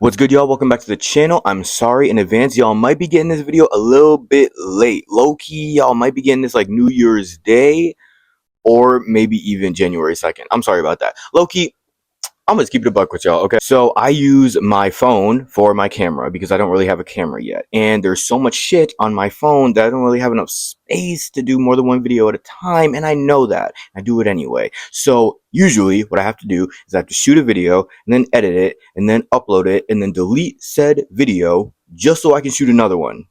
What's good, y'all? Welcome back to the channel. I'm sorry in advance, y'all might be getting this video a little bit late. Low-key, y'all might be getting this like New Year's Day or maybe even January 2nd. I'm sorry about that. Low-key, I'm gonna keep it a buck with y'all, okay? So I use my phone for my camera because I don't really have a camera yet. And there's so much shit on my phone that I don't really have enough space to do more than one video at a time. And I know that. I do it anyway. So usually what I have to do is I have to shoot a video and then edit it and then upload it and then delete said video just so I can shoot another one.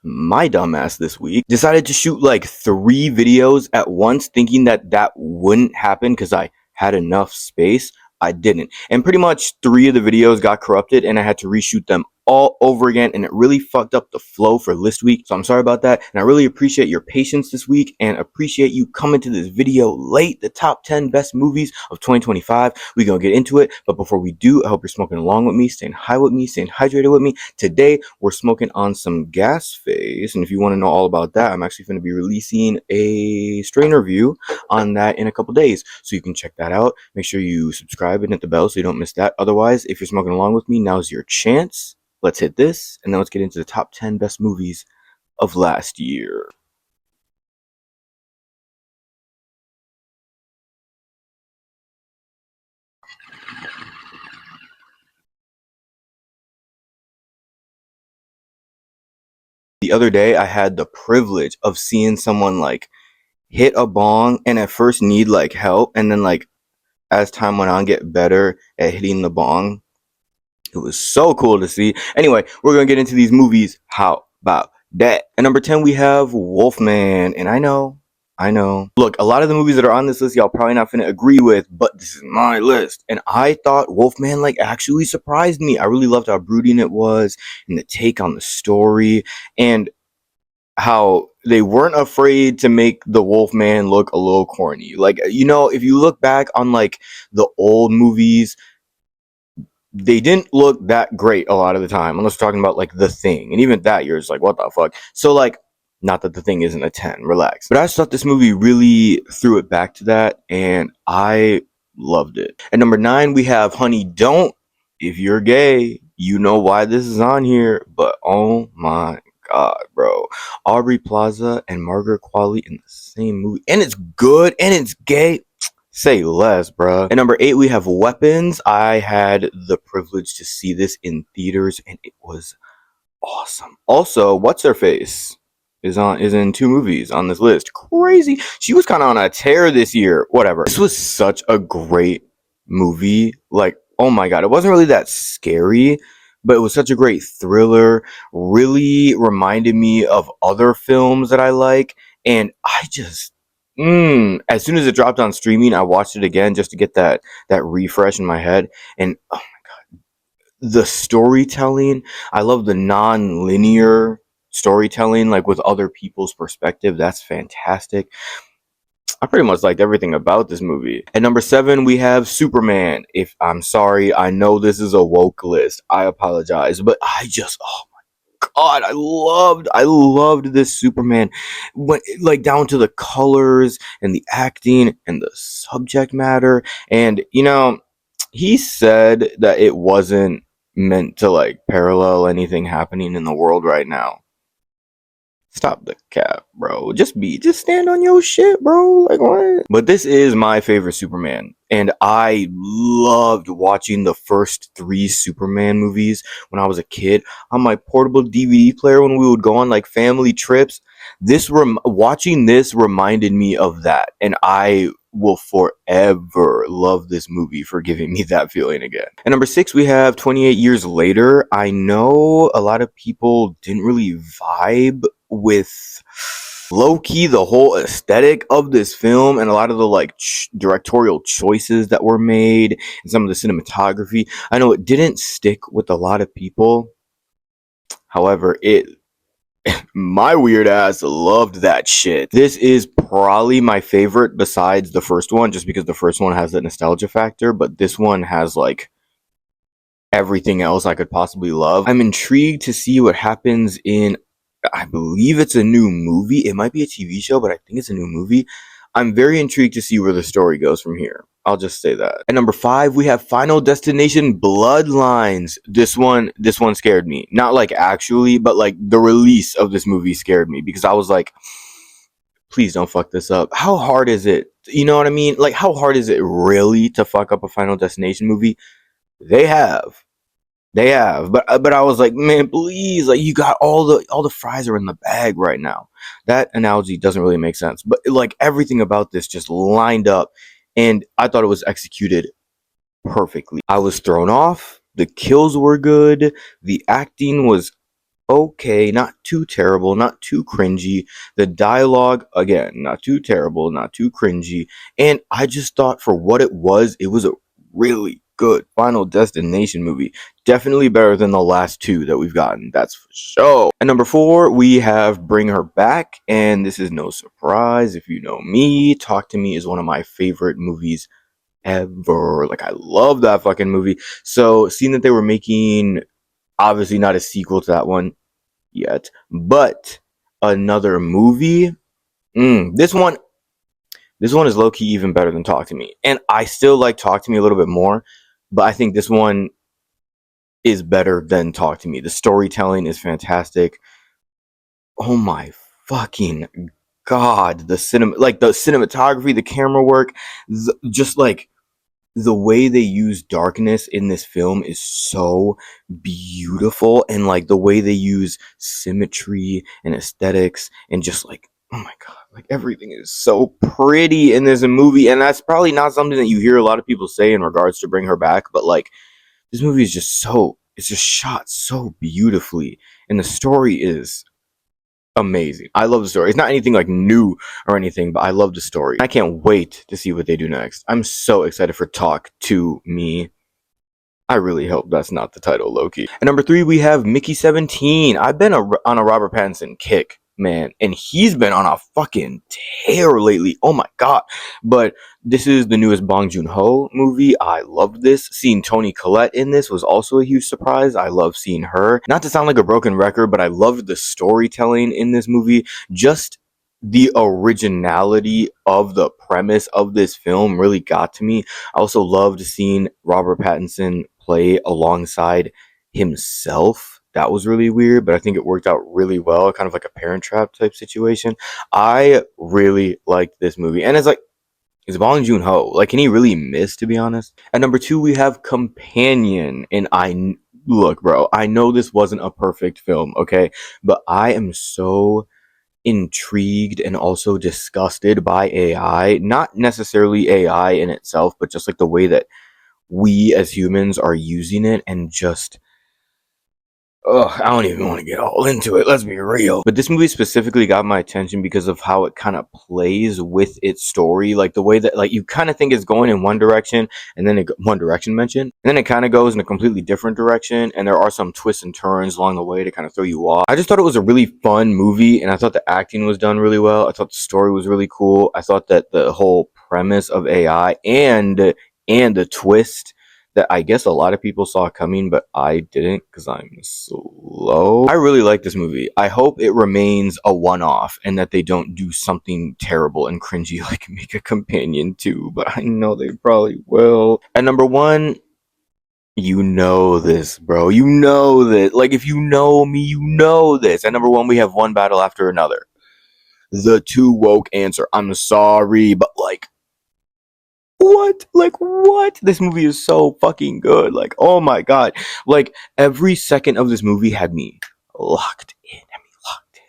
My dumbass this week decided to shoot like 3 videos at once, thinking that wouldn't happen because I had enough space. I didn't, and pretty much 3 of the videos got corrupted and I had to reshoot them all over again, and it really fucked up the flow for list week. So I'm sorry about that, and I really appreciate your patience this week and appreciate you coming to this video late. The top 10 best movies of 2025. We're gonna get into it, but before we do, I hope you're smoking along with me, staying high with me, staying hydrated with me. Today we're smoking on some Gas Face, and if you want to know all about that, I'm actually going to be releasing a strain review on that in a couple days, so you can check that out. Make sure you subscribe and hit the bell so you don't miss that. Otherwise, if you're smoking along with me, now's your chance. Let's hit this, and then let's get into the top 10 best movies of last year. The other day, I had the privilege of seeing someone like hit a bong and at first need like help, and then like as time went on get better at hitting the bong. It was so cool to see. Anyway, we're gonna get into these movies. How about that? At number 10 we have Wolfman, and I know. Look, a lot of the movies that are on this list y'all probably not gonna agree with, but this is my list, and I thought Wolfman like actually surprised me. I really loved how brooding it was and the take on the story, and how they weren't afraid to make the Wolfman look a little corny. Like, you know, if you look back on like the old movies, they didn't look that great a lot of the time, unless we're talking about like The Thing, and even that you're just like, what the fuck. So like, not that The Thing isn't a 10, relax, but I just thought this movie really threw it back to that, and I loved it. At number 9 we have Honey Don't. If you're gay, you know why this is on here, but oh my god, bro, Aubrey Plaza and Margaret Qualley in the same movie, and it's good and it's gay. Say less, bruh. At number 8 we have Weapons. I had the privilege to see this in theaters and it was awesome. Also, what's her face is in 2 movies on this list. Crazy. She was kind of on a tear this year. Whatever. This was such a great movie. Like, oh my god, it wasn't really that scary, but it was such a great thriller. Really reminded me of other films that I like, and I just as soon as it dropped on streaming, I watched it again just to get that refresh in my head. And oh my god, the storytelling, I love the non-linear storytelling, like with other people's perspective. That's fantastic. I pretty much liked everything about this movie. At number 7 we have Superman. If I'm sorry, I know this is a woke list, I apologize, but I just, oh god, I loved this Superman. When, like, down to the colors and the acting and the subject matter. And you know, he said that it wasn't meant to like parallel anything happening in the world right now. Stop the cap, bro. Just stand on your shit, bro. Like, what? But this is my favorite Superman, and I loved watching the first 3 Superman movies when I was a kid on my portable DVD player when we would go on like family trips. Watching this reminded me of that, and I will forever love this movie for giving me that feeling again. At number 6 we have 28 Years Later. I know a lot of people didn't really vibe with low-key the whole aesthetic of this film and a lot of the like directorial choices that were made and some of the cinematography. I know it didn't stick with a lot of people. However, my weird ass loved that shit. This is probably my favorite besides the first one, just because the first one has that nostalgia factor, but this one has like everything else I could possibly love. I'm intrigued to see what happens in, I believe it's a new movie. It might be a TV show, but I think it's a new movie. I'm very intrigued to see where the story goes from here. I'll just say that. At number 5, we have Final Destination Bloodlines. This one scared me. Not like actually, but like the release of this movie scared me because I was like, please don't fuck this up. How hard is it? You know what I mean? Like, how hard is it really to fuck up a Final Destination movie? They have. They have, but I was like, man, please, like you got all the fries are in the bag right now. That analogy doesn't really make sense, but like everything about this just lined up, and I thought it was executed perfectly. I was thrown off. The kills were good. The acting was okay, not too terrible, not too cringy. The dialogue, again, not too terrible, not too cringy. And I just thought for what it was a really good Final Destination movie. Definitely better than the last two that we've gotten, that's for sure. At number 4, we have Bring Her Back, and this is no surprise if you know me. Talk to Me is one of my favorite movies ever. Like, I love that fucking movie. So, seeing that they were making, obviously not a sequel to that one yet, but another movie. This one is low key even better than Talk to Me, and I still like Talk to Me a little bit more, but I think this one is better than Talk to Me. The storytelling is fantastic. Oh my fucking god, the cinematography, the camera work, just like the way they use darkness in this film is so beautiful, and like the way they use symmetry and aesthetics and just like, oh my god, like everything is so pretty in this movie, and that's probably not something that you hear a lot of people say in regards to Bring Her Back, but like this movie is just so, it's just shot so beautifully, and the story is amazing. I love the story. It's not anything like new or anything, but I love the story. I can't wait to see what they do next. I'm so excited for Talk to Me. I really hope that's not the title, Loki. At number 3, we have Mickey 17. I've been on a Robert Pattinson kick, man, and he's been on a fucking tear lately. Oh my god. But this is the newest Bong Joon-ho movie. I love this. Seeing Toni Collette in this was also a huge surprise. I love seeing her. Not to sound like a broken record, but I loved the storytelling in this movie. Just the originality of the premise of this film really got to me. I also loved seeing Robert Pattinson play alongside himself. That was really weird, but I think it worked out really well, kind of like a Parent Trap type situation. I really liked this movie, and it's Bong Joon-ho. Like, can he really miss, to be honest? At number 2, we have Companion, and look, bro, I know this wasn't a perfect film, okay, but I am so intrigued and also disgusted by AI. Not necessarily AI in itself, but just like the way that we as humans are using it, and just, ugh, I don't even want to get all into it, let's be real. But this movie specifically got my attention because of how it kind of plays with its story. Like the way that, like, you kind of think it's going in one direction, and then one direction mentioned, and then it kind of goes in a completely different direction, and there are some twists and turns along the way to kind of throw you off. I just thought it was a really fun movie, and I thought the acting was done really well. I thought the story was really cool. I thought that the whole premise of AI and the twist that I guess a lot of people saw coming, but I didn't because I'm slow. I really like this movie. I hope it remains a one-off and that they don't do something terrible and cringy like make a Companion 2, but I know they probably will. At number 1, you know this, bro. You know this. Like, if you know me, you know this. At number 1, we have One Battle After Another. The too woke answer. I'm sorry, but like, what? Like, what? This movie is so fucking good. Like, oh my god. Like, every second of this movie had me locked in.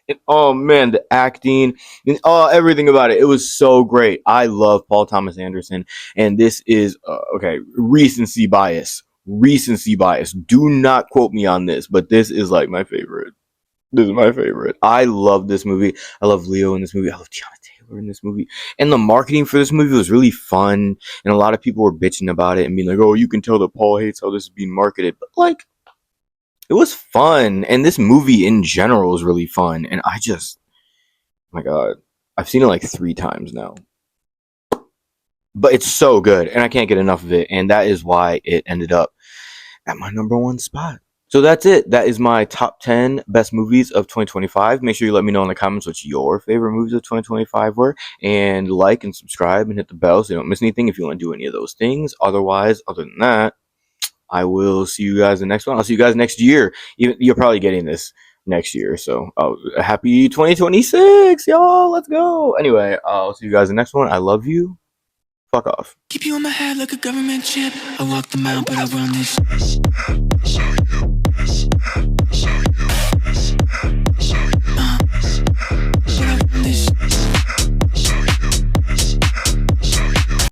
And oh man, the acting and everything about it. It was so great. I love Paul Thomas Anderson. And this is, okay, recency bias. Recency bias. Do not quote me on this, but this is like my favorite. This is my favorite. I love this movie. I love Leo in this movie. I love Tiana Taylor in this movie. And the marketing for this movie was really fun. And a lot of people were bitching about it and being like, oh, you can tell that Paul hates how this is being marketed. But like, it was fun. And this movie in general was really fun. And I just, oh my god, I've seen it like 3 times now. But it's so good. And I can't get enough of it. And that is why it ended up at my number 1 spot. So that's it. That is my top 10 best movies of 2025. Make sure you let me know in the comments what your favorite movies of 2025 were. And like and subscribe and hit the bell so you don't miss anything if you want to do any of those things. Otherwise, other than that, I will see you guys in the next one. I'll see you guys next year. You're probably getting this next year. So happy 2026, y'all. Let's go. Anyway, I'll see you guys in the next one. I love you. Fuck off. Keep you on my head like a government chip. I walk the mile, but I run this.